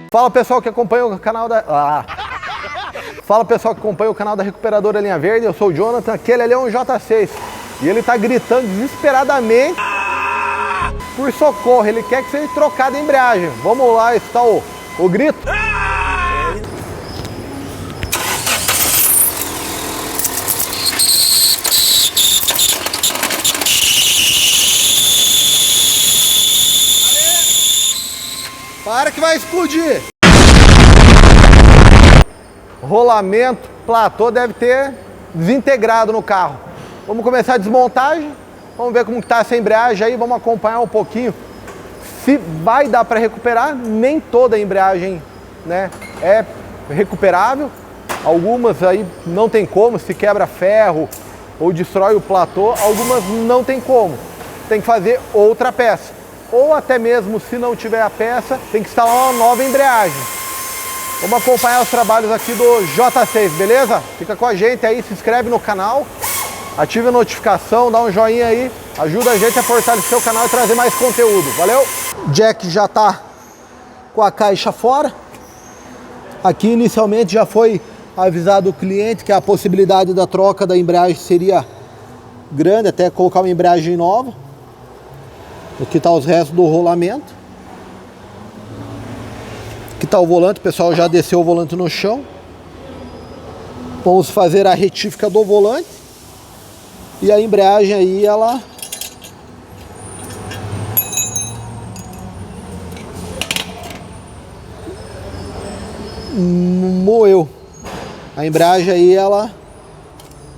Fala pessoal que acompanha o canal da... Fala pessoal que acompanha o canal da Recuperadora Linha Verde, eu sou o Jonathan, aquele ali é um J6. E ele tá gritando desesperadamente por socorro, ele quer que seja trocado a embreagem. Vamos lá, está o grito. Para que vai explodir! Rolamento, platô deve ter desintegrado no carro. Vamos começar a desmontagem, vamos ver como está essa embreagem aí, vamos acompanhar um pouquinho se vai dar para recuperar. Nem toda a embreagem, né, é recuperável, algumas aí não tem como, se quebra ferro ou destrói o platô, algumas não tem como, tem que fazer outra peça. Ou até mesmo se não tiver a peça, tem que instalar uma nova embreagem. Vamos acompanhar os trabalhos aqui do J6, beleza? Fica com a gente aí, se inscreve no canal, ative a notificação, dá um joinha aí, ajuda a gente a fortalecer o canal e trazer mais conteúdo, valeu? Jack já tá com a caixa fora. Aqui inicialmente já foi avisado o cliente que a possibilidade da troca da embreagem seria grande, até colocar uma embreagem nova. Aqui está os restos do rolamento. Aqui está o volante, o pessoal já desceu o volante no chão. Vamos fazer a retífica do volante. E a embreagem aí, ela moeu. A embreagem aí, ela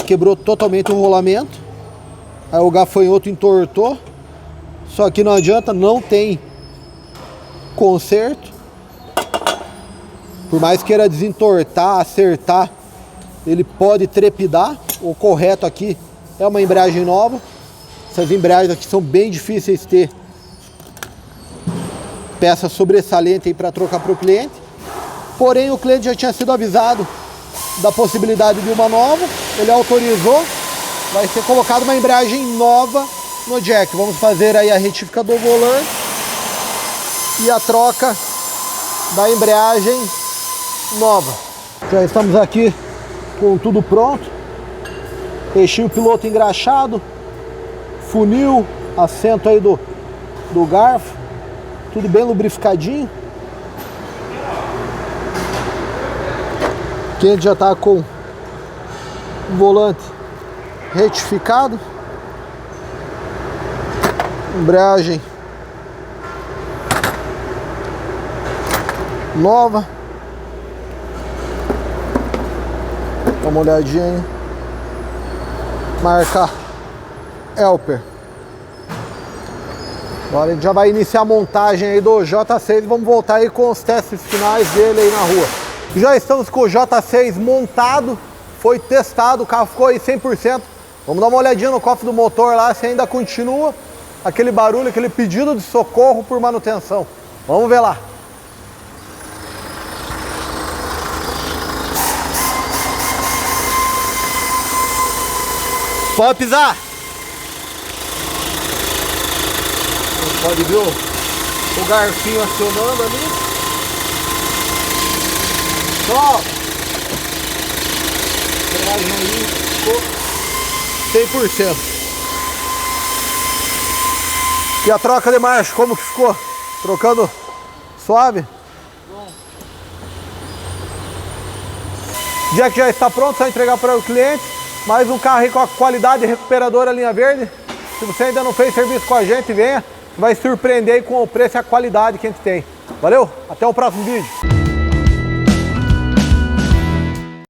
quebrou totalmente o rolamento. Aí o gafanhoto entortou. Só que não adianta, não tem conserto. Por mais queira desentortar, acertar, ele pode trepidar. O correto aqui é uma embreagem nova. Essas embreagens aqui são bem difíceis de ter peça sobressalente aí para trocar para o cliente. Porém, o cliente já tinha sido avisado da possibilidade de uma nova. Ele autorizou. Vai ser colocada uma embreagem nova no jack. Vamos fazer aí a retífica do volante e a troca da embreagem nova. Já estamos aqui com tudo pronto. Eixinho piloto engraxado, funil, assento aí do garfo, tudo bem lubrificadinho. Aqui a gente já está com o volante retificado. Embreagem nova. Dá uma olhadinha aí. Marca Helper. Agora a gente já vai iniciar a montagem aí do J6. Vamos voltar aí com os testes finais dele aí na rua. Já estamos com o J6 montado. Foi testado, o carro ficou aí 100%. Vamos dar uma olhadinha no cofre do motor lá, se ainda continua aquele barulho, aquele pedido de socorro por manutenção. Vamos ver lá. Pode pisar. Pode ver o garfinho acionando ali. Só. A embreagem aí ficou 100%. E a troca de marcha, como que ficou? Trocando suave? Bom. Jack já está pronto, só entregar para o cliente. Mais um carro aí com a qualidade Recuperadora Linha Verde. Se você ainda não fez serviço com a gente, venha. Vai se surpreender aí com o preço e a qualidade que a gente tem. Valeu, até o próximo vídeo.